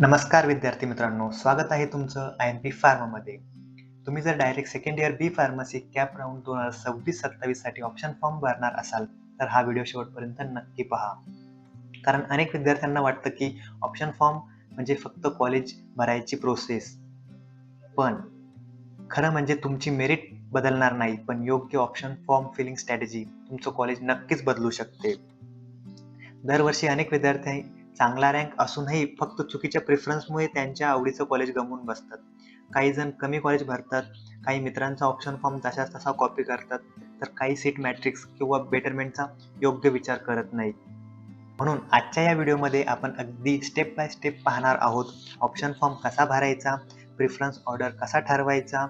नमस्कार विद्यार्थी मित्रांनो, स्वागत आहे तुमचं IMP फार्मामध्ये. तुम्ही जर डायरेक्ट सेकंड इयर बी फार्मसी कॅप राऊंड 2026-27 साठी ऑप्शन फॉर्म भरणार असाल तर हा व्हिडिओ शेवटपर्यंत नक्की पहा. कारण अनेक विद्यार्थ्यांना वाटतं की ऑप्शन फॉर्म म्हणजे फक्त कॉलेज भरायची प्रोसेस. पण खरं म्हणजे तुमची मेरिट बदलणार नाही, पण योग्य ऑप्शन फॉर्म फिलिंग स्ट्रॅटेजी तुमचं कॉलेज नक्कीच बदलू शकते. दरवर्षी अनेक विद्यार्थी चांगला रँक असूनही फक्त चुकीच्या प्रेफरन्समुळे त्यांच्या आवडीचं कॉलेज गमावून बसतात. काही जण कमी कॉलेज भरतात, काही मित्रांचा ऑप्शन फॉर्म तसाच तसा कॉपी करतात, तर काही सीट मॅट्रिक्स किंवा बेटरमेंटचा योग्य विचार करत नाहीत. म्हणून आजच्या या व्हिडिओमध्ये आपण अगदी स्टेप बाय स्टेप पाहणार आहोत. ऑप्शन फॉर्म कसा भरायचा, प्रेफरन्स ऑर्डर कसा ठरवायचा,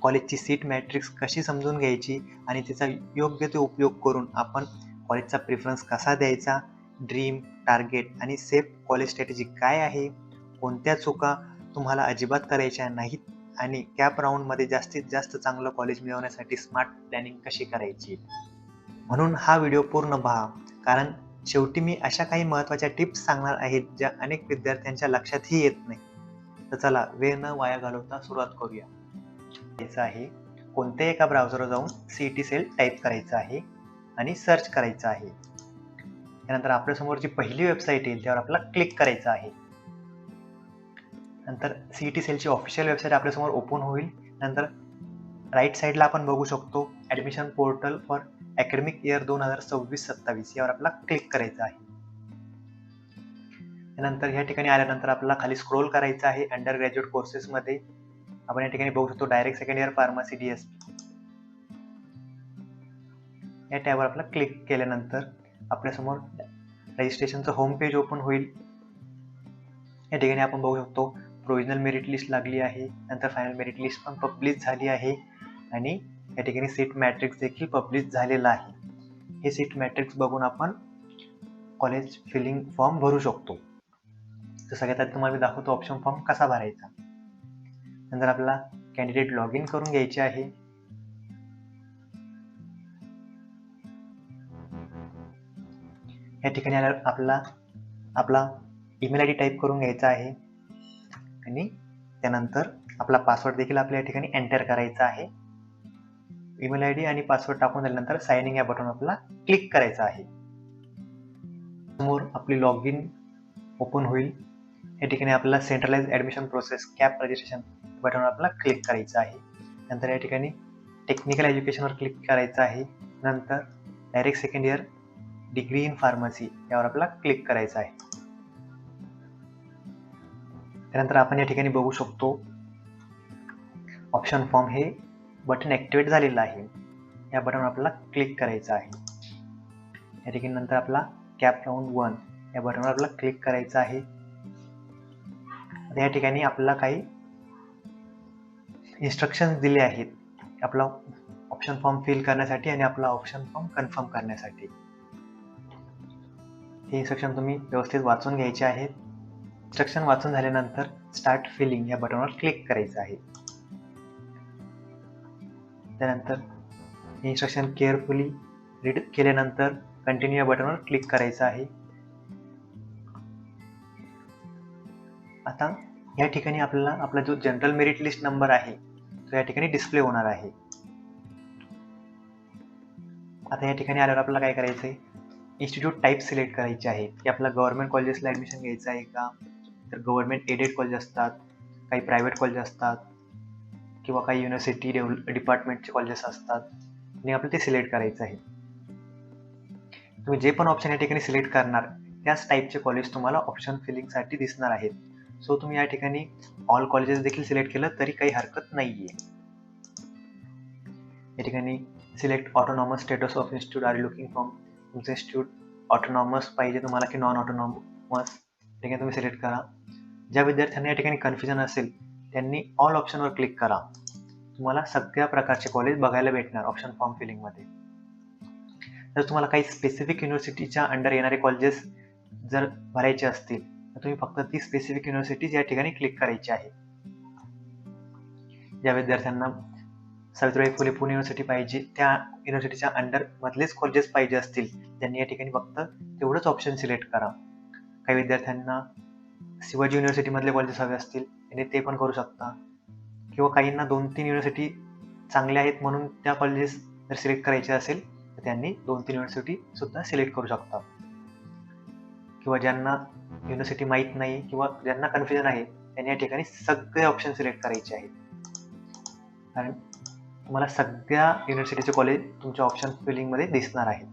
कॉलेजची सीट मॅट्रिक्स कशी समजून घ्यायची आणि तिचा योग्य ते उपयोग करून आपण कॉलेजचा प्रेफरन्स कसा द्यायचा, ड्रीम, टार्गेट आणि सेफ कॉलेज स्ट्रॅटेजी काय आहे, कोणत्या चुका तुम्हाला अजिबात करायच्या नाहीत आणि कॅप राऊंडमध्ये जास्तीत जास्त चांगलं कॉलेज मिळवण्यासाठी स्मार्ट प्लॅनिंग कशी करायची. म्हणून हा व्हिडिओ पूर्ण पहा, कारण शेवटी मी अशा काही महत्त्वाच्या टिप्स सांगणार आहेत ज्या अनेक विद्यार्थ्यांच्या लक्षातही येत नाही. तर चला वेळ न वाया घालवता सुरुवात करूया. आहे कोणत्याही एका ब्राउझरवर जाऊन CET सेल टाईप करायचं आहे आणि सर्च करायचं आहे. त्यानंतर आपल्या समोरची पहिली वेबसाईट येईल त्यावर आपल्याला क्लिक करायचं आहे. नंतर CET सेलची ऑफिशियल वेबसाईट आपल्यासमोर ओपन होईल. नंतर राईट साईडला आपण बघू शकतो admission portal for academic year 2026-27 यावर आपल्याला क्लिक करायचं आहे. त्यानंतर ह्या ठिकाणी आल्यानंतर आपल्याला खाली स्क्रोल करायचं आहे. अंडर ग्रॅज्युएट कोर्सेसमध्ये आपण या ठिकाणी बघू शकतो direct second year pharmacy DSP या टॅबवर आपल्याला क्लिक केल्यानंतर आपल्यासमोर रजिस्ट्रेशनचं होम पेज ओपन होईल. या ठिकाणी आपण बघू शकतो प्रोव्हिजनल मेरिट लिस्ट लागली आहे, नंतर फायनल मेरिट लिस्ट पण पब्लिश झाली आहे आणि या ठिकाणी सीट मॅट्रिक्स देखील पब्लिश झालेला आहे. हे सीट मॅट्रिक्स बघून आपण कॉलेज फिलिंग फॉर्म भरू शकतो. तर सगळ्यात आधी तुम्हाला मी दाखवतो ऑप्शन फॉर्म कसा भरायचा. नंतर आपल्याला कॅन्डिडेट लॉग इन करून घ्यायचे आहे. या ठिकाणी आपला ईमेल ID टाईप करून घ्यायचा आहे आणि त्यानंतर आपला पासवर्ड देखील आपल्या या ठिकाणी एंटर करायचा आहे. ईमेल ID आणि पासवर्ड टाकून झाल्यानंतर साइन इन या बटन आपल्याला क्लिक करायचं आहे. समोर आपली लॉग इन ओपन होईल. या ठिकाणी आपल्याला centralize admission process CAP registration बटनवर आपल्याला क्लिक करायचं आहे. नंतर या ठिकाणी टेक्निकल एज्युकेशनवर क्लिक करायचं आहे. नंतर direct second year degree in pharmacy यावर आपल्याला क्लिक करायचं आहे. त्यानंतर आपण या ठिकाणी बघू शकतो ऑप्शन फॉर्म हे बटन ॲक्टिवेट झालेलं आहे. या बटनवर आपल्याला क्लिक करायचं आहे. या ठिकाणी नंतर आपला कॅप राऊंड 1 या बटनवर आपल्याला क्लिक करायचं आहे. या ठिकाणी आपल्याला काही इन्स्ट्रक्शन्स दिले आहेत आपला ऑप्शन फॉर्म फिल करण्यासाठी आणि आपला ऑप्शन फॉर्म कन्फर्म करण्यासाठी. हे इन्स्ट्रक्शन तुम्ही व्यवस्थित वाचून घ्यायचे आहेत. इन्स्ट्रक्शन वाचून झाल्यानंतर स्टार्ट फिलिंग या बटनवर क्लिक करायचं आहे. त्यानंतर इन्स्ट्रक्शन केअरफुली रीड केल्यानंतर कंटिन्यू या बटनवर क्लिक करायचं आहे. आता या ठिकाणी आपल्याला आपला जो जनरल मेरिट लिस्ट नंबर आहे तो या ठिकाणी डिस्प्ले होणार आहे. आता या ठिकाणी आल्यावर आपल्याला काय करायचं आहे, इन्स्टिट्यूट टाईप सिलेक्ट करायचे आहे की आपल्याला गव्हर्नमेंट कॉलेजेसला ॲडमिशन घ्यायचं आहे का, तर गव्हर्नमेंट एडेड कॉलेज असतात, काही प्रायव्हेट कॉलेज असतात किंवा काही युनिव्हर्सिटी डिपार्टमेंटचे कॉलेजेस असतात आणि आपल्याला ते सिलेक्ट करायचं आहे. तुम्ही जे पण ऑप्शन या ठिकाणी सिलेक्ट करणार त्याच टाईपचे कॉलेज तुम्हाला ऑप्शन फिलिंगसाठी दिसणार आहेत. सो तुम्ही या ठिकाणी ऑल कॉलेजेस देखील सिलेक्ट केलं तरी काही हरकत नाही आहे. या ठिकाणी select autonomous status of institute are looking from, तुमचं इन्स्टिट्यूट ऑटोनॉमस पाहिजे तुम्हाला की नॉन ऑटोनॉमस, ठिकाणी तुम्ही सिलेक्ट करा. ज्या विद्यार्थ्यांना या ठिकाणी कन्फ्युजन असेल त्यांनी ऑल ऑप्शनवर क्लिक करा. तुम्हाला सगळ्या प्रकारचे कॉलेज बघायला भेटणार ऑप्शन फॉर्म फिलिंगमध्ये. जर तुम्हाला काही स्पेसिफिक युनिव्हर्सिटीच्या अंडर येणारे कॉलेजेस जर भरायचे असतील तर तुम्ही फक्त ती स्पेसिफिक युनिव्हर्सिटीज या ठिकाणी क्लिक करायची आहे. ज्या विद्यार्थ्यांना सावित्रीबाई फुले पुणे युनिव्हर्सिटी पाहिजे त्या युनिव्हर्सिटीच्या अंडर मधलेच कॉलेजेस पाहिजे असतील त्यांनी या ठिकाणी फक्त तेवढंच ऑप्शन सिलेक्ट करा. काही विद्यार्थ्यांना शिवाजी युनिव्हर्सिटीमधले कॉलेजेस हवे असतील त्यांनी ते पण करू शकता, किंवा काहींना 2-3 युनिव्हर्सिटी चांगल्या आहेत म्हणून त्या कॉलेजेस जर सिलेक्ट करायचे असेल तर त्यांनी 2-3 युनिव्हर्सिटी सुद्धा सिलेक्ट करू शकता. किंवा ज्यांना युनिव्हर्सिटी माहीत नाही किंवा ज्यांना कन्फ्युजन आहे त्यांनी या ठिकाणी सगळे ऑप्शन सिलेक्ट करायचे आहेत, कारण तुम्हाला सगळ्या युनिव्हर्सिटीचे कॉलेज तुमच्या ऑप्शन फिलिंगमध्ये दिसणार आहेत.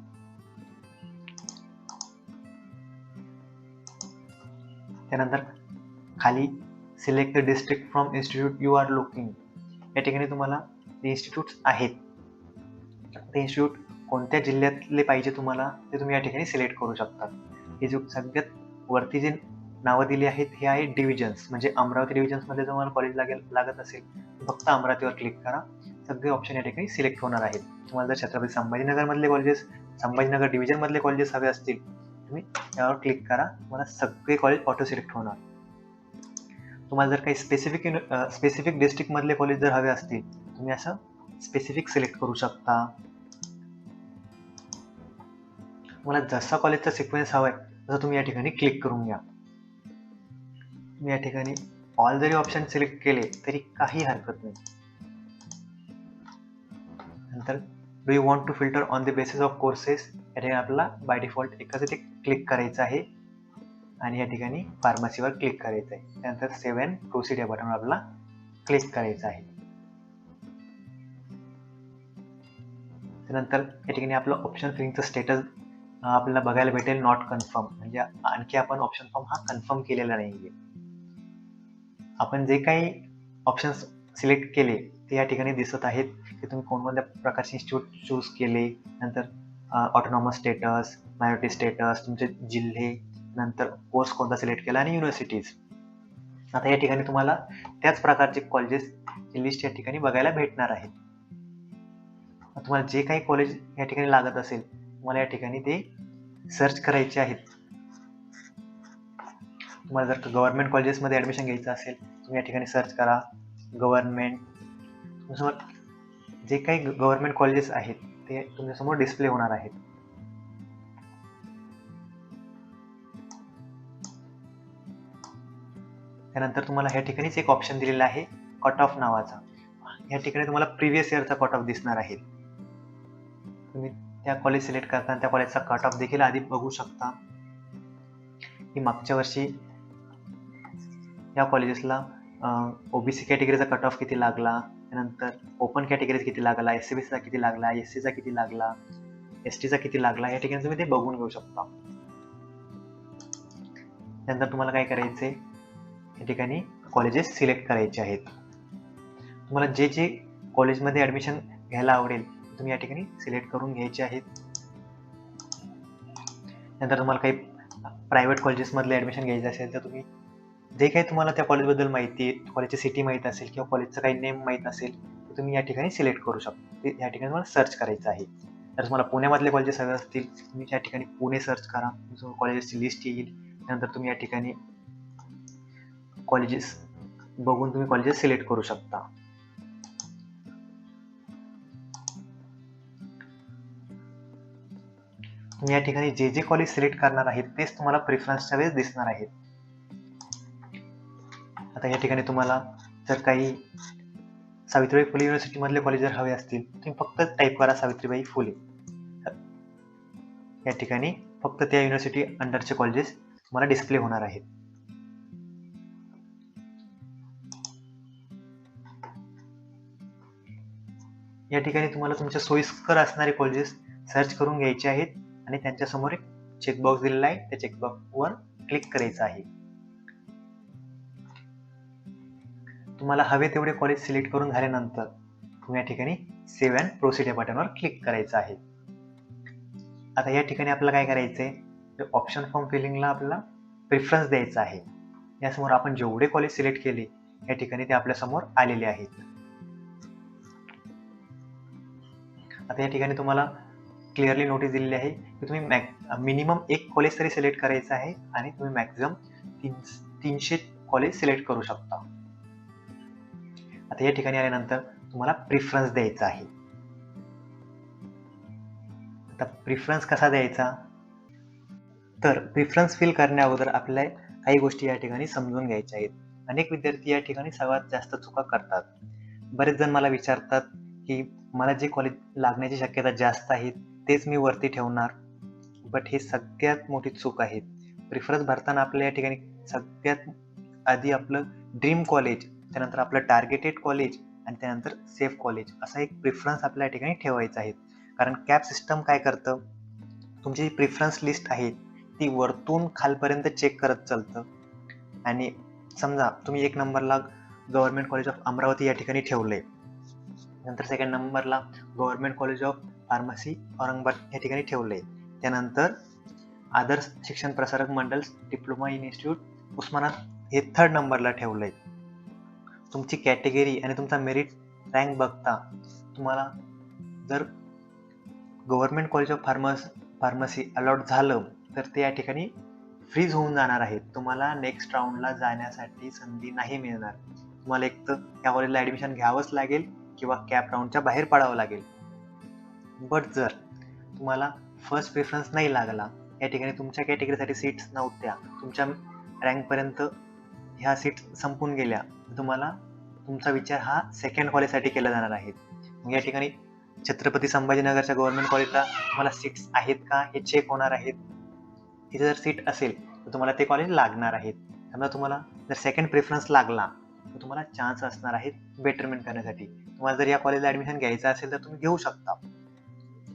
त्यानंतर खाली select the district from institute you are looking, या ठिकाणी तुम्हाला जे इन्स्टिट्यूट्स आहेत ते इन्स्टिट्यूट कोणत्या जिल्ह्यातले पाहिजे तुम्हाला ते तुम्ही या ठिकाणी सिलेक्ट करू शकता. हे जो सगळ्यात वरती जे नावं दिली आहेत हे आहे डिव्हिजन्स, म्हणजे अमरावती डिव्हिजन्समध्ये तुम्हाला कॉलेज लागत असेल फक्त अमरावतीवर क्लिक करा, सगळे ऑप्शन या ठिकाणी सिलेक्ट होणार आहेत. तुम्हाला जर छत्रपती संभाजीनगरमधले कॉलेजेस, संभाजीनगर डिव्हिजनमधले कॉलेजेस हवे असतील तुम्ही त्यावर क्लिक करा, तुम्हाला सगळे कॉलेज ऑटो सिलेक्ट होणार. तुम्हाला जर काही स्पेसिफिक डिस्ट्रिक्टमधले कॉलेज जर हवे असतील तुम्ही असं स्पेसिफिक सिलेक्ट करू शकता. तुम्हाला जसा कॉलेजचा सिक्वेन्स हवा आहे तसं तुम्ही या ठिकाणी क्लिक करून घ्या. तुम्ही या ठिकाणी ऑल जरी ऑप्शन सिलेक्ट केले तरी काही हरकत नाही. नंतर do you want to filter on the basis of courses, या ठिकाणी आपल्याला बाय डिफॉल्ट एकच ते क्लिक करायचं आहे आणि या ठिकाणी फार्मसीवर क्लिक करायचं आहे. त्यानंतर सेव्ह अँड प्रोसीड या बटनवर आपल्याला क्लिक करायचं आहे. त्यानंतर या ठिकाणी आपलं ऑप्शन फिलिंगचं स्टेटस आपल्याला बघायला भेटेल नॉट कन्फर्म, म्हणजे आणखी आपण ऑप्शन फॉर्म हा कन्फर्म केलेला नाहीये. आपण जे काही ऑप्शन्स सिलेक्ट केले ते या ठिकाणी दिसत आहेत की तुम्ही कोणकोणत्या प्रकारचे इन्स्टिट्यूट चूज केले, नंतर ऑटोनॉमस स्टेटस, मायनॉरिटी स्टेटस, तुमचे जिल्हे, नंतर कोर्स कोणता सिलेक्ट केला आणि युनिव्हर्सिटीज. आता या ठिकाणी तुम्हाला त्याच प्रकारचे कॉलेजेस लिस्ट या ठिकाणी बघायला भेटणार आहेत. तुम्हाला जे काही कॉलेज या ठिकाणी लागत असेल तुम्हाला या ठिकाणी ते सर्च करायचे आहेत. तुम्हाला जर गव्हर्नमेंट कॉलेजेसमध्ये ॲडमिशन घ्यायचं असेल तुम्ही या ठिकाणी सर्च करा गव्हर्नमेंट. तुमच्यासमोर जे काही गव्हर्नमेंट कॉलेजेस आहेत ते तुमच्यासमोर डिस्प्ले होणार आहेत. त्यानंतर तुम्हाला ह्या ठिकाणीच एक ऑप्शन दिलेला आहे कट ऑफ नावाचा. या ठिकाणी तुम्हाला प्रिव्हियस इयरचा कट ऑफ दिसणार आहे. तुम्ही त्या कॉलेज सिलेक्ट करताना त्या कॉलेजचा कट ऑफ देखील आधी बघू शकता की मागच्या वर्षी या कॉलेजेसला ओबीसी कॅटेगरीचा कट ऑफ किती लागला, त्यानंतर ओपन कॅटेगरीज किती लागला, एससीबीसीचा किती लागला, एससीचा किती लागला, एसटीचा किती लागला, या ठिकाणी तुम्ही ते बघून घेऊ शकता. त्यानंतर तुम्हाला काय करायचे या ठिकाणी कॉलेजेस सिलेक्ट करायचे आहेत. तुम्हाला जे जे कॉलेजमध्ये ॲडमिशन घ्यायला आवडेल तुम्ही या ठिकाणी सिलेक्ट करून घ्यायचे आहेत. नंतर तुम्हाला काही प्रायव्हेट कॉलेजेसमधले ॲडमिशन घ्यायचं असेल तर तुम्ही जे काही तुम्हाला त्या कॉलेजबद्दल माहिती आहे, कॉलेजची सिटी माहीत असेल किंवा कॉलेजचं काही नेम माहीत असेल तर तुम्ही या ठिकाणी सिलेक्ट करू शकता. ते या ठिकाणी तुम्हाला सर्च करायचं आहे. जर तुम्हाला पुण्यामधले कॉलेजेस हवे असतील तुम्ही या ठिकाणी पुणे सर्च करा, तुमचं कॉलेजेसची लिस्ट येईल. त्यानंतर तुम्ही या ठिकाणी कॉलेजेस बघून तुम्ही कॉलेजेस सिलेक्ट करू शकता. तुम्ही या ठिकाणी जे जे कॉलेज सिलेक्ट करणार आहेत तेच तुम्हाला प्रेफरन्सच्या वेळेस दिसणार आहेत. आता या ठिकाणी तुम्हाला जर काही सावित्रीबाई फुले युनिव्हर्सिटीमधले कॉलेज जर हवे असतील तुम्ही फक्त टाईप करा सावित्रीबाई फुले. या ठिकाणी फक्त त्या युनिव्हर्सिटी अंडरचे कॉलेजेस तुम्हाला डिस्प्ले होणार आहेत. या ठिकाणी तुम्हाला तुमच्या सोयीस्कर असणारे कॉलेजेस सर्च करून घ्यायचे आहेत आणि त्यांच्यासमोर एक चेकबॉक्स दिलेला आहे, त्या चेकबॉक्सवर क्लिक करायचं आहे. तुम्हाला हवे तेवढे कॉलेज सिलेक्ट करून झाल्यानंतर तुम्ही या ठिकाणी सेव्ह अँड प्रोसीड या बटनवर क्लिक करायचं आहे. आता या ठिकाणी आपल्याला काय करायचं आहे, ऑप्शन फॉर्म फिलिंगला आपल्याला प्रेफरन्स द्यायचा आहे. यासमोर आपण जेवढे कॉलेज सिलेक्ट केले या ठिकाणी ते आपल्यासमोर आलेले आहेत. आता या ठिकाणी तुम्हाला क्लिअरली नोटीस दिलेली आहे की तुम्ही मिनिमम एक कॉलेज तरी सिलेक्ट करायचं आहे आणि तुम्ही मॅक्झिमम 300 कॉलेज सिलेक्ट करू शकता. आता या ठिकाणी आल्यानंतर तुम्हाला प्रिफरन्स द्यायचा आहे. आता प्रिफरन्स कसा द्यायचा, तर प्रिफरन्स फिल करण्या अगोदर आपल्याला काही गोष्टी या ठिकाणी समजून घ्यायच्या आहेत. अनेक विद्यार्थी या ठिकाणी सर्वात जास्त चुका करतात. बरेच जण मला विचारतात की मला जे कॉलेज लागण्याची शक्यता जास्त आहे तेच मी वरती ठेवणार, बट हे सगळ्यात मोठी चूक आहे. प्रिफरन्स भरताना आपल्या या ठिकाणी सगळ्यात आधी आपलं ड्रीम कॉलेज, त्यानंतर आपलं टार्गेटेड कॉलेज आणि त्यानंतर सेफ कॉलेज असा एक प्रिफरन्स आपल्या या ठिकाणी ठेवायचा आहे. कारण कॅप सिस्टम काय करतं, तुमची जी प्रिफरन्स लिस्ट आहे ती वरतून खालपर्यंत चेक करत चालतं. आणि समजा तुम्ही 1 नंबरला गव्हर्नमेंट कॉलेज ऑफ अमरावती या ठिकाणी ठेवलंय, नंतर सेकंड नंबरला government college of pharmacy Aurangabad या ठिकाणी ठेवलंय, त्यानंतर आदर्श शिक्षण Prasarak Mandal diploma in institute Osmanabad हे 3rd नंबरला ठेवलंय. तुमची कॅटेगरी आणि तुमचा मेरिट रँक बघता तुम्हाला जर government college of pharmacy allot झालं तर ते या ठिकाणी फ्रीज होऊन जाणार आहे. तुम्हाला नेक्स्ट राऊंडला जाण्यासाठी संधी नाही मिळणार. तुम्हाला एक तर या कॉलेजला ॲडमिशन घ्यावंच लागेल किंवा कॅप राऊंडच्या बाहेर पडावं लागेल. बट जर तुम्हाला फर्स्ट प्रेफरन्स नाही लागला, या ठिकाणी तुमच्या कॅटेगरीसाठी सीट्स नव्हत्या, तुमच्या रँकपर्यंत ह्या सीट्स संपून गेल्या, तुम्हाला तुमचा विचार हा सेकंड कॉलेजसाठी केला जाणार आहे. मग या ठिकाणी छत्रपती संभाजीनगरच्या गव्हर्नमेंट कॉलेजला तुम्हाला सीट्स आहेत का हे चेक होणार आहेत. तिथे जर सीट असेल तर तुम्हाला ते कॉलेज लागणार आहेत. समजा तुम्हाला जर सेकंड प्रेफरन्स लागला तर तुम्हाला चान्स असणार आहेत बेटरमेंट करण्यासाठी. तुम्हाला जर या कॉलेजला ॲडमिशन घ्यायचं असेल तर तुम्ही घेऊ शकता.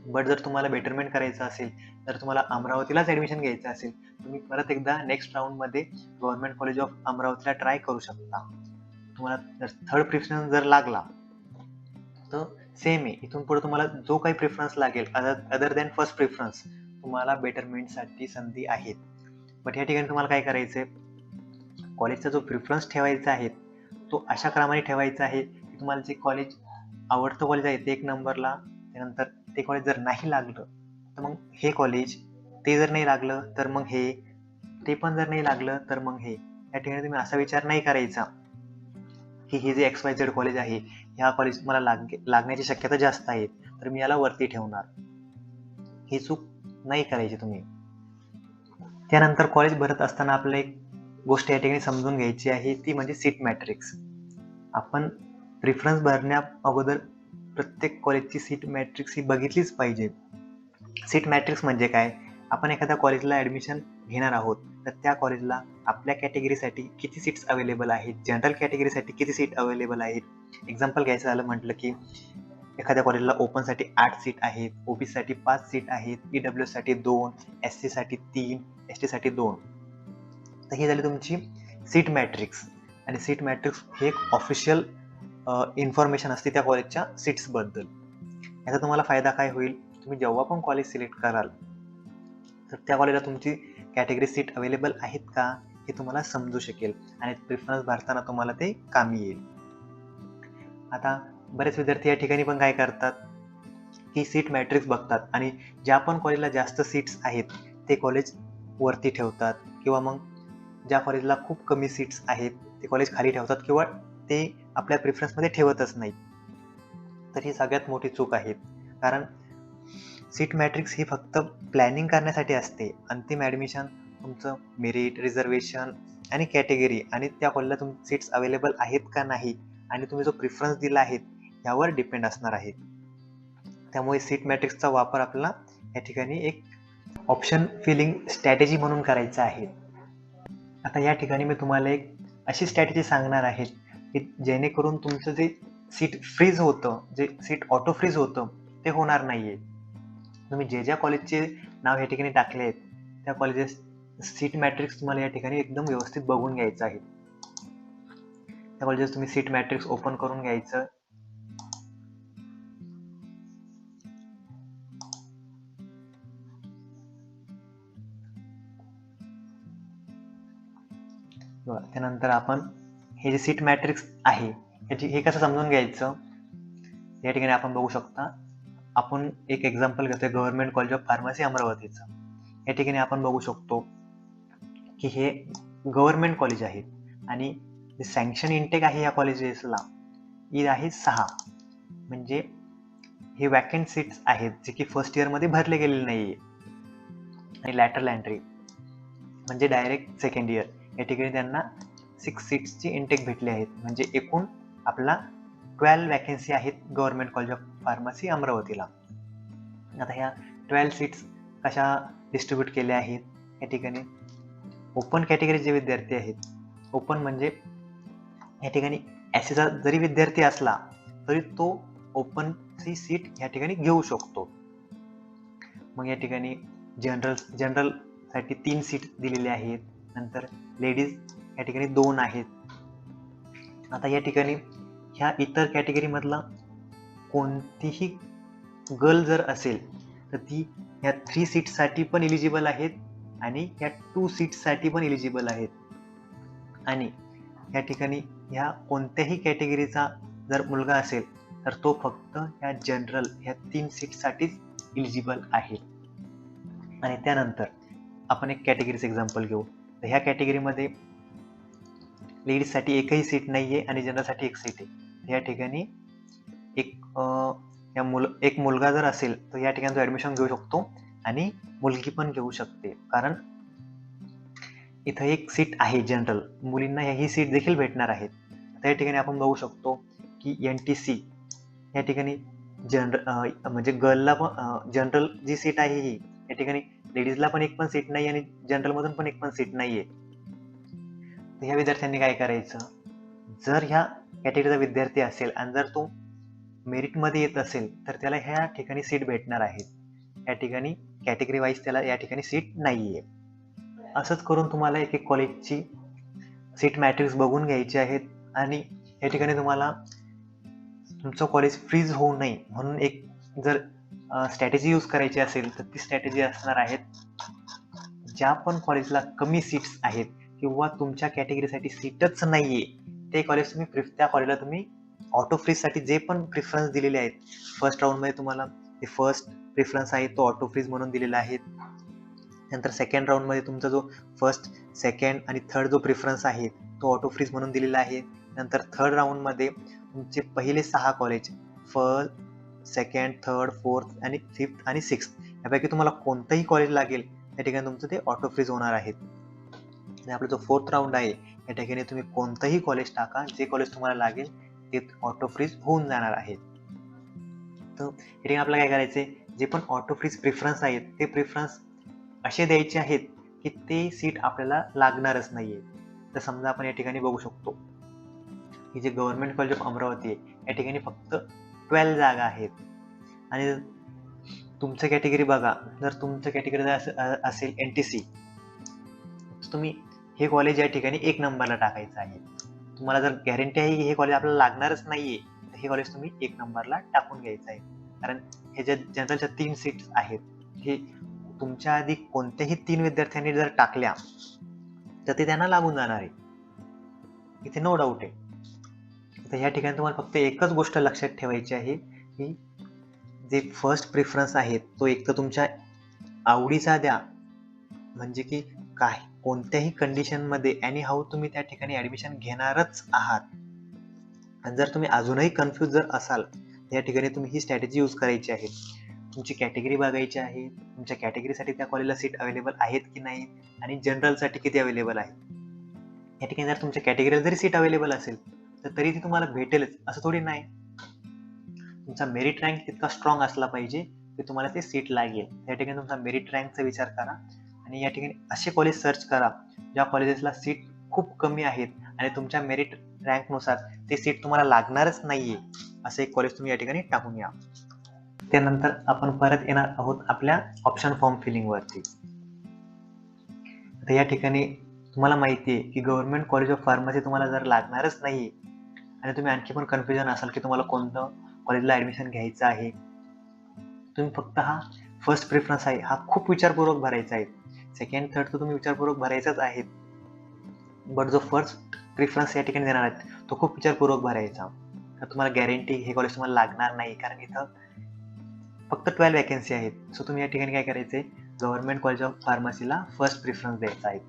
बट जर तुम्हाला बेटरमेंट करायचं असेल, तर तुम्हाला अमरावतीलाच ॲडमिशन घ्यायचं असेल, तुम्ही परत एकदा नेक्स्ट राऊंडमध्ये गव्हर्नमेंट कॉलेज ऑफ अमरावतीला ट्राय करू शकता. तुम्हाला जर थर्ड प्रेफरन्स जर लागला तर सेम आहे, इथून पुढे तुम्हाला जो काही प्रेफरन्स लागेल अदर दॅन फर्स्ट प्रेफरन्स तुम्हाला बेटरमेंटसाठी संधी आहेत. बट या ठिकाणी तुम्हाला काय करायचं आहे, कॉलेजचा जो प्रेफरन्स ठेवायचा आहे तो अशा क्रमाने ठेवायचा आहे की तुम्हाला जे कॉलेज आवडतं कॉलेज आहे ते 1 नंबरला, त्यानंतर ते कॉलेज जर नाही लागलं तर मग हे कॉलेज, ते जर नाही लागलं तर मग हे, ते पण जर नाही लागलं तर मग हे. या ठिकाणी तुम्ही असा विचार नाही करायचा की हे जे XYZ कॉलेज आहे, ह्या कॉलेज मला लागण्याची शक्यता जास्त आहे तर मी याला वरती ठेवणार. ही चूक नाही करायची तुम्ही. त्यानंतर कॉलेज भरत असताना आपल्याला एक गोष्ट या ठिकाणी समजून घ्यायची आहे, ती म्हणजे सीट मॅट्रिक्स. आपण प्रिफरन्स भरण्या अगोदर प्रत्येक कॉलेजची सीट मॅट्रिक्स ही बघितलीच पाहिजे. सीट मॅट्रिक्स म्हणजे काय, आपण एखाद्या कॉलेजला ॲडमिशन घेणार आहोत तर त्या कॉलेजला आपल्या कॅटेगरीसाठी किती सीट्स अवेलेबल आहेत, जनरल कॅटेगरीसाठी किती सीट अवेलेबल आहेत. एक्झाम्पल घ्यायचं झालं म्हटलं की एखाद्या कॉलेजला ओपनसाठी 8 सीट आहेत, ओबीसीसाठी 5 सीट आहेत, ईडब्ल्यूसाठी 2, एससीसाठी 3, एसटीसाठी 2. तर ही झाली तुमची सीट मॅट्रिक्स. आणि सीट मॅट्रिक्स हे एक ऑफिशियल इन्फॉर्मेशन असते त्या कॉलेजच्या सीट्सबद्दल. याचा तुम्हाला फायदा काय होईल, तुम्ही जेव्हा पण कॉलेज सिलेक्ट कराल तर त्या कॉलेजला तुमची कॅटेगरी सीट अवेलेबल आहेत का हे तुम्हाला समजू शकेल आणि प्रिफरन्स भरताना तुम्हाला ते कामी येईल. आता बरेच विद्यार्थी या ठिकाणी पण काय करतात की सीट मॅट्रिक्स बघतात आणि ज्या पण कॉलेजला जास्त सीट्स आहेत ते कॉलेज वरती ठेवतात, किंवा मग ज्या कॉलेजला खूप कमी सीट्स आहेत ते कॉलेज खाली ठेवतात किंवा ते आपल्या प्रिफरन्समध्ये ठेवतच नाहीत. तर ही सगळ्यात मोठी चूक आहे. कारण सीट मॅट्रिक्स ही फक्त प्लॅनिंग करण्यासाठी असते. अंतिम ॲडमिशन तुमचं मेरिट, रिझर्वेशन आणि कॅटेगरी आणि त्या कॉलेजला तुमची सीट्स अवेलेबल आहेत का नाही आणि तुम्ही जो प्रिफरन्स दिला आहे यावर डिपेंड असणार आहे. त्यामुळे सीट मॅट्रिक्सचा वापर आपल्याला या ठिकाणी एक ऑप्शन फिलिंग स्ट्रॅटेजी म्हणून करायचा आहे. आता या ठिकाणी मी तुम्हाला एक अशी स्ट्रॅटेजी सांगणार आहे की जेणेकरून तुमचं जे सीट फ्रीज होतं, जे सीट ऑटो फ्रीज होतं ते होणार नाहीये. तुम्ही ज्या कॉलेजचे नाव या ठिकाणी टाकले आहेत त्या कॉलेजेस सीट मॅट्रिक्स तुम्हाला या ठिकाणी एकदम व्यवस्थित बघून घ्यायचं आहे. त्या कॉलेजेस तुम्ही सीट मॅट्रिक्स ओपन करून घ्यायचं. त्यानंतर आपण हे जे सीट मॅट्रिक्स आहे हे कसं समजून घ्यायचं, या ठिकाणी आपण बघू शकता. आपण एक एक्झाम्पल घेतोय गव्हर्नमेंट कॉलेज ऑफ फार्मसी अमरावतीचं. या ठिकाणी आपण बघू शकतो की हे गव्हर्नमेंट कॉलेज आहे आणि जे सँक्शन इनटेक आहे या कॉलेजेसला ही आहे 6. म्हणजे हे वॅकंट सीट्स आहेत जे की फर्स्ट इयरमध्ये भरले गेलेले नाहीये. आणि लॅटरल एंट्री म्हणजे डायरेक्ट सेकंड इयर या ठिकाणी त्यांना 6 सीट्सची इनटेक भेटली आहेत. म्हणजे एकूण आपला 12 वॅकन्सी आहेत गव्हर्नमेंट कॉलेज ऑफ फार्मसी अमरावतीला. आता ह्या 12 सीट्स कशा डिस्ट्रीब्यूट केल्या आहेत या ठिकाणी. ओपन कॅटेगरीचे विद्यार्थी आहेत. ओपन म्हणजे या ठिकाणी एससीचा जरी विद्यार्थी असला तरी तो ओपनची सीट या ठिकाणी घेऊ शकतो. मग या ठिकाणी जनरल साठी 3 सीट दिलेल्या आहेत. नंतर लेडीज या ठिकाणी 2 आहेत. आता या ठिकाणी ह्या इतर कॅटेगरी मधला कोणतीही गर्ल जर असेल तर ती ह्या 3 सीट्ससाठी पण एलिजिबल आहेत आणि ह्या 2 सीट्ससाठी पण एलिजिबल आहेत. आणि या ठिकाणी ह्या कोणत्याही कॅटेगरीचा जर मुलगा असेल तर तो फक्त ह्या जनरल ह्या 3 सीट्ससाठीच एलिजिबल आहे. आणि त्यानंतर आपण एक कॅटेगरीचं एक्झाम्पल घेऊ. तर ह्या कॅटेगरीमध्ये लेडीजसाठी एकही सीट नाहीये आणि जनरलसाठी एक सीट आहे. या ठिकाणी एक मुलगा जर असेल तर या ठिकाणी तो ऍडमिशन घेऊ शकतो आणि मुलगी पण घेऊ शकते, कारण इथं एक सीट आहे जनरल. मुलींना ही सीट देखील भेटणार आहेत. त्या ठिकाणी आपण बघू शकतो की NTC या ठिकाणी जनरल म्हणजे गर्लला पण जनरल जी सीट आहे ही या ठिकाणी लेडीजला पण एक पण सीट नाही आणि जनरल मधून पण एक पण सीट नाहीये. तर ह्या विद्यार्थ्यांनी काय करायचं, जर ह्या कॅटेगरीचा विद्यार्थी असेल आणि जर तो मेरिट मध्ये येत असेल तर त्याला ह्या ठिकाणी सीट भेटणार आहेत. या ठिकाणी कॅटेगरी वाईज त्याला या ठिकाणी सीट नाहीये. असंच करून तुम्हाला एक एक कॉलेजची सीट मॅट्रिक्स बघून घ्यायची आहेत आणि या ठिकाणी तुम्हाला तुमचं कॉलेज फ्रीज होऊ नये म्हणून एक जर स्ट्रॅटेजी यूज करायची असेल तर ती स्ट्रॅटेजी असणार आहेत, ज्या पण कॉलेजला कमी सीट्स आहेत किंवा तुमच्या कॅटेगरीसाठी सीटच नाहीये ते कॉलेज तुम्ही त्या कॉलेजला तुम्ही ऑटो फ्रीज साठी जे पण प्रिफरन्स दिलेले आहेत, फर्स्ट राऊंड मध्ये तुम्हाला ते फर्स्ट प्रिफरन्स आहे तो ऑटो फ्रीज म्हणून दिलेला आहे. नंतर सेकंड राऊंड मध्ये तुमचा जो फर्स्ट, सेकंड आणि थर्ड जो प्रिफरन्स आहे तो ऑटो फ्रीज म्हणून दिलेला आहे. नंतर थर्ड राऊंड मध्ये तुमचे पहिले 6 college first, second, third, fourth आणि फिफ्थ आणि सिक्स्थ यापैकी तुम्हाला कोणतंही कॉलेज लागेल या ठिकाणी तुमचं ते ऑटो फ्रीज होणार आहेत. आणि आपला जो फोर्थ राऊंड आहे या ठिकाणी तुम्ही कोणतंही कॉलेज टाका, जे कॉलेज तुम्हाला लागेल ते ऑटो फ्रीज होऊन जाणार आहेत. तर या ठिकाणी आपल्याला काय करायचंय, जे पण ऑटो फ्रीज प्रिफरन्स आहेत ते प्रिफरन्स असे द्यायचे आहेत की ते सीट आपल्याला लागणारच नाहीये. तर समजा आपण या ठिकाणी बघू शकतो की जे गव्हर्नमेंट कॉलेज ऑफ अमरावती आहे या ठिकाणी फक्त 12 जागा आहेत. आणि तुमचं कॅटेगरी बघा, जर तुमचं कॅटेगरी असेल NTC तर तुम्ही हे कॉलेज या ठिकाणी 1 नंबरला टाकायचं आहे. तुम्हाला जर गॅरंटी आहे की हे कॉलेज आपल्याला लागणारच नाहीये तर हे कॉलेज तुम्ही 1 नंबरला टाकून घ्यायचं आहे. कारण हे जे जनरलच्या 3 सीट्स आहेत हे तुमच्या आधी कोणत्याही 3 विद्यार्थ्यांनी जर टाकल्या तर ते त्यांना लागून जाणार आहे, इथे नो डाऊट आहे. तर या ठिकाणी तुम्हाला फक्त एकच गोष्ट लक्षात ठेवायची आहे की जे फर्स्ट प्रिफरन्स आहे तो एक तर तुमच्या आवडीचा द्या, म्हणजे की काय कोणत्याही कंडिशन मध्ये एनी हाऊ तुम्ही त्या ठिकाणी ऍडमिशन घेणारच आहात. आणि जर तुम्ही अजूनही कन्फ्यूज जर असाल तर या ठिकाणी तुम्ही ही स्ट्रॅटेजी यूज करायची आहे. तुमची कॅटेगरी बघायची आहे, तुमच्या कॅटेगरीसाठी त्या कॉलेजला सीट अवेलेबल आहेत की नाही आणि जनरलसाठी किती अवेलेबल आहे. या ठिकाणी जर तुमच्या कॅटेगरीला जरी सीट अवेलेबल असेल तर तरी ती तुम्हाला भेटेलच असं थोडी नाही. तुमचा मेरिट रँक तितका स्ट्रॉंग असला पाहिजे की तुम्हाला ते सीट लागेल. या ठिकाणी तुमचा मेरिट रँकचा विचार करा आणि या ठिकाणी असे कॉलेज सर्च करा ज्या कॉलेजेसला सीट खूप कमी आहेत आणि तुमच्या मेरिट रँकनुसार ते सीट तुम्हाला लागणारच नाहीये असे एक कॉलेज तुम्ही या ठिकाणी टाकून या. त्यानंतर आपण परत येणार आहोत आपल्या ऑप्शन फॉर्म फिलिंग वरती. तर या ठिकाणी तुम्हाला माहिती आहे की गव्हर्नमेंट कॉलेज ऑफ फार्मसी तुम्हाला जर लागणारच नाहीये आणि तुम्ही आणखी पण कन्फ्युजन असाल की तुम्हाला कोणतं कॉलेजला ऍडमिशन घ्यायचं आहे, तुम्ही फक्त हा फर्स्ट प्रेफरन्स आहे हा खूप विचारपूर्वक भरायचा आहे. सेकंड, थर्ड तर तुम्ही विचारपूर्वक भरायचाच आहे, बट जो फर्स्ट प्रेफरन्स या ठिकाणी देणार आहेत तो खूप विचारपूर्वक भरायचा. तर तुम्हाला गॅरंटी हे कॉलेज तुम्हाला लागणार नाही, कारण इथं फक्त 12 वॅकन्सी आहेत. सो तुम्ही या ठिकाणी काय करायचंय, गव्हर्नमेंट कॉलेज ऑफ फार्मसीला फर्स्ट प्रेफरन्स द्यायचा आहे.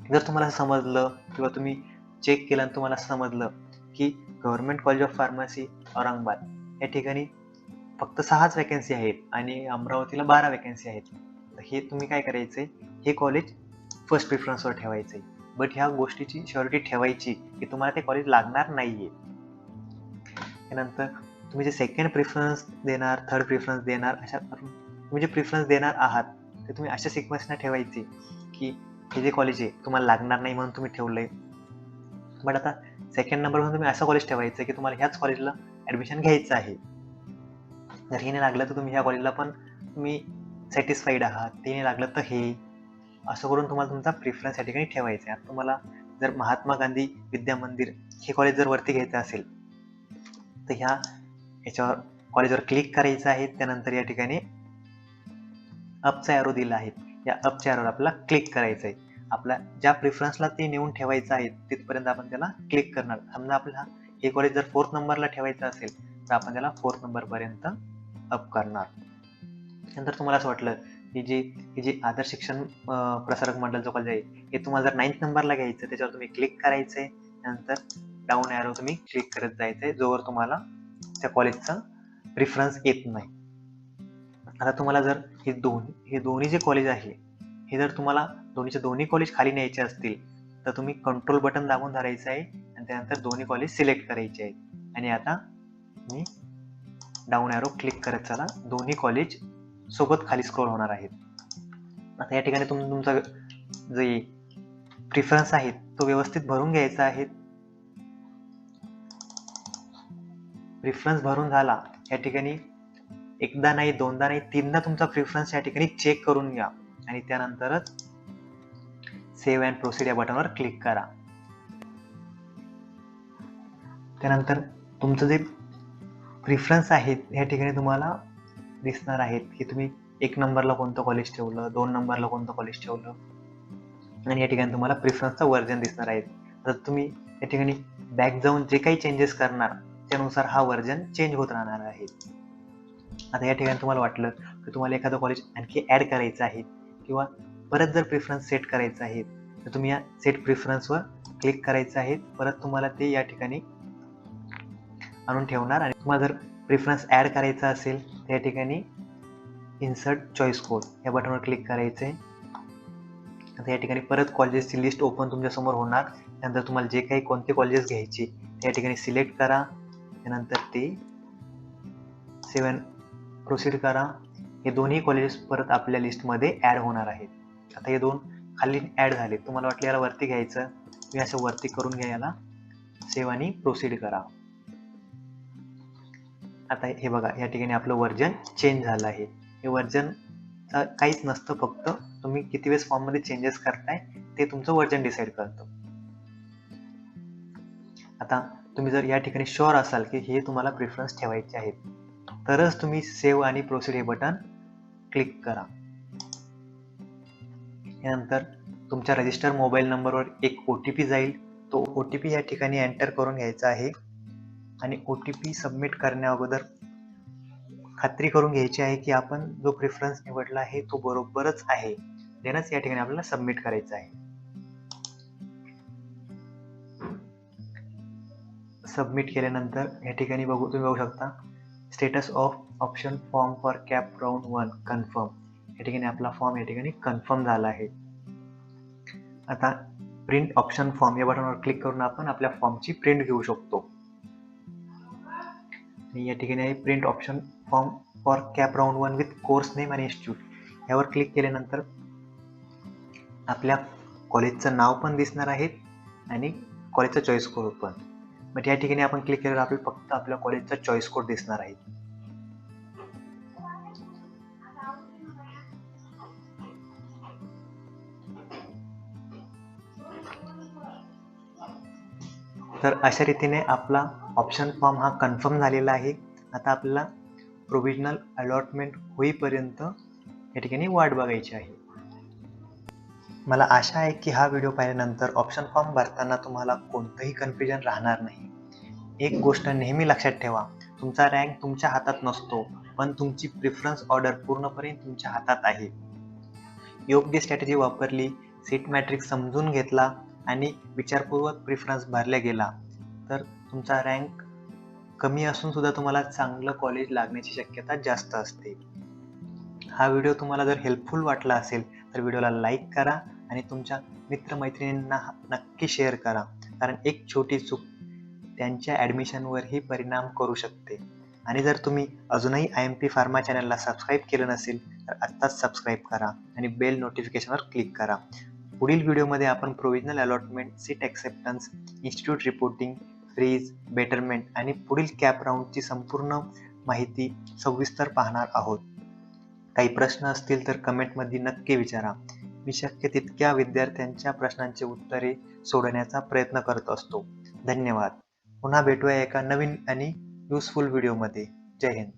जर तुम्हाला समजलं किंवा तुम्ही चेक केलं आणि तुम्हाला समजलं की government college of pharmacy Aurangabad या ठिकाणी फक्त 6च वॅकन्सी आहेत आणि अमरावतीला 12 वॅकन्सी आहेत, तर हे तुम्ही काय करायचंय, हे कॉलेज फर्स्ट प्रेफरन्सवर ठेवायचंय. बट ह्या गोष्टीची श्युरिटी ठेवायची की तुम्हाला ते कॉलेज लागणार नाहीये. त्यानंतर तुम्ही जे सेकंड प्रेफरन्स देणार, थर्ड प्रेफरन्स देणार, अशा तुम्ही जे प्रेफरन्स देणार आहात ते तुम्ही अशा सिक्वेन्सने ठेवायचे की हे जे कॉलेज आहे तुम्हाला लागणार नाही म्हणून तुम्ही ठेवलंय. बट आता सेकंड नंबरवर तुम्ही असं कॉलेज ठेवायचं की तुम्हाला ह्याच कॉलेजला ऍडमिशन घ्यायचं आहे. जर हे नाही लागलं तर तुम्ही ह्या कॉलेजला पण तुम्ही सॅटिस्फाईड आहात, ते नाही लागलं तर हे, असं करून तुम्हाला तुमचा प्रेफरन्स या ठिकाणी ठेवायचा आहे. तुम्हाला जर महात्मा गांधी विद्या मंदिर हे कॉलेज जर वरती घ्यायचं असेल तर याच्यावर कॉलेजवर क्लिक करायचं आहे. त्यानंतर या ठिकाणी अपचा एरो दिला आहे, या अपच्या एरोवर आपल्याला क्लिक करायचं आहे. आपल्या ज्या प्रेफरन्सला ते नेऊन ठेवायचं आहे तिथपर्यंत आपण त्याला क्लिक करणार. समजा आपल्याला हे कॉलेज जर 4th नंबरला ठेवायचं असेल तर आपण त्याला 4th नंबरपर्यंत अप करणार. नंतर तुम्हाला असं वाटलं की जे आदर्श शिक्षण प्रसारक मंडळ जो कॉलेज आहे हे तुम्हाला जर 9th नंबरला घ्यायचं, त्याच्यावर तुम्ही क्लिक करायचंय. नंतर डाऊन एरो तुम्ही क्लिक करत जायचंय जोवर तुम्हाला त्या कॉलेजचा प्रेफरन्स येत नाही. आता तुम्हाला जर हे दोन्ही जे कॉलेज आहे हे जर तुम्हाला दोन्ही कॉलेज खाली न्यायचे असतील तर तुम्ही कंट्रोल बटन दाबून धरायचं आहे आणि त्यानंतर दोन्ही कॉलेज सिलेक्ट करायचे आहेत. आणि आता मी डाऊन एरो क्लिक करत चला, दोन्ही कॉलेज सोबत खाली स्क्रोल होणार आहेत. आता या ठिकाणी तुमचा जे प्रेफरन्स आहे तो व्यवस्थित भरून घ्यायचा आहे. प्रेफरन्स भरून झाला, या ठिकाणी एकदा नाही, दोनदा नाही, तीनदा तुमचा प्रेफरन्स या ठिकाणी चेक करून घ्या आणि त्यानंतरच सेव्ह अँड प्रोसीड या बटनवर क्लिक करा. त्यानंतर तुमचं जे प्रेफरन्स आहेत या ठिकाणी तुम्हाला दिसणार आहेत की तुम्ही 1 नंबरला कोणतं कॉलेज ठेवलं, 2 नंबरला कोणतं कॉलेज ठेवलं, आणि या ठिकाणी तुम्हाला प्रेफरन्सचं वर्जन दिसणार आहे. तर तुम्ही या ठिकाणी बॅक जाऊन जे काही चेंजेस करणार त्यानुसार हा वर्जन चेंज होत राहणार आहे. आता या ठिकाणी तुम्हाला वाटलं की तुम्हाला एखादं कॉलेज आणखी ऍड करायचं आहे किंवा परत जर प्रेफरन्स सेट करायचं आहे तर तुम्ही या सेट प्रेफरन्सवर क्लिक करायचं आहे. परत तुम्हाला ते या ठिकाणी आणून ठेवणार. आणि तुम्हाला जर प्रेफरन्स ऍड करायचा असेल तर या ठिकाणी इन्सर्ट चॉईस कोड या बटनवर क्लिक करायचं आहे. आता या ठिकाणी परत कॉलेजेसची लिस्ट ओपन तुमच्यासमोर होणार. त्यानंतर तुम्हाला जे काही कोणते कॉलेजेस घ्यायचे ते या ठिकाणी सिलेक्ट करा. त्यानंतर ते सेव्ह प्रोसीड करा. हे दोन्ही कॉलेजेस परत आपल्या लिस्टमध्ये ऍड होणार आहेत. आता हे दोन खाली ऍड झाले, तुम्हाला वाटलं याला वरती घ्यायचं, तुम्ही असं वरती करून घ्या, याला सेव्ह आणि प्रोसीड करा. आता हे बघा या ठिकाणी आपलं वर्जन चेंज झालं आहे. हे वर्जन काहीच नसतं, फक्त तुम्ही किती वेळेस फॉर्म मध्ये चेंजेस करताय ते तुमचं वर्जन डिसाईड करतं. आता तुम्ही जर या ठिकाणी शुअर असाल की हे तुम्हाला प्रेफरन्स ठेवायचे आहेत तरच तुम्ही सेव्ह आणि प्रोसीड हे बटन क्लिक करा. यानंतर तुमच्या रजिस्टर मोबाईल नंबरवर एक OTP जाईल. तो OTP या ठिकाणी एंटर करून घ्यायचा आहे आणि OTP सबमिट करण्या अगोदर खात्री करून घ्यायची आहे की आपण जो प्रेफरन्स निवडला आहे तो बरोबरच आहे. देनच या ठिकाणी आपल्याला सबमिट करायचं आहे. सबमिट केल्यानंतर या ठिकाणी तुम्ही बघू शकता status of option form for cap round 1 confirm. या ठिकाणी आपला फॉर्म या ठिकाणी कन्फर्म झाला आहे. आता प्रिंट ऑप्शन फॉर्म या बटनवर क्लिक करून आपण आपल्या फॉर्मची प्रिंट घेऊ शकतो. आणि या ठिकाणी आहे print option form for cap round 1 with course name आणि इन्स्टिट्यूट. यावर क्लिक केल्यानंतर आपल्या कॉलेजचं नाव पण दिसणार आहे आणि कॉलेजचा चॉईस कोड पण. बट या ठिकाणी आपण क्लिक केल्यावर आपल्याला फक्त आपल्या कॉलेजचा चॉईस कोड दिसणार आहे. तर अशा रीतीने आपला ऑप्शन फॉर्म हा कन्फर्म झालेला आहे. आता आपल्याला प्रोव्हिजनल अलॉटमेंट होईपर्यंत या ठिकाणी वाट बघायची आहे. मला आशा आहे की हा व्हिडिओ पाहिल्यानंतर ऑप्शन फॉर्म भरताना तुम्हाला कोणतंही कन्फ्युजन राहणार नाही. एक गोष्ट नेहमी लक्षात ठेवा, तुमचा रँक तुमच्या हातात नसतो, पण तुमची प्रेफरन्स ऑर्डर पूर्णपणे तुमच्या हातात आहे. योग्य स्ट्रॅटेजी वापरली, सीट मॅट्रिक्स समजून घेतला आणि विचारपूर्वक प्रेफरन्स भरला गेला तर तुमचा रँक कमी असून सुद्धा तुम्हाला चांगलं कॉलेज लागण्याची शक्यता जास्त असते. हा व्हिडिओ तुम्हाला जर हेल्पफुल वाटला असेल तर व्हिडिओला लाईक करा आणि तुमच्या मित्रमैत्रिणींना नक्की शेअर करा, कारण एक छोटी चूक त्यांच्या ॲडमिशनवरही परिणाम करू शकते. आणि जर तुम्ही अजूनही IMP फार्मा चॅनलला सबस्क्राईब केलं नसेल तर आत्ताच सबस्क्राईब करा आणि बेल नोटिफिकेशनवर क्लिक करा. पुढील व्हिडिओमध्ये आपण provisional allotment, seat acceptance, institute reporting, freeze, betterment आणि पुढील कॅप राऊंडची संपूर्ण माहिती सविस्तर पाहणार आहोत. काही प्रश्न असतील तर कमेंटमध्ये नक्की विचारा. मी शक्य तितक्या विद्यार्थ्यांच्या प्रश्नांची उत्तरे सोडवण्याचा प्रयत्न करत असतो. धन्यवाद. पुन्हा भेटूया एका नवीन आणि युजफुल व्हिडिओमध्ये. जय हिंद.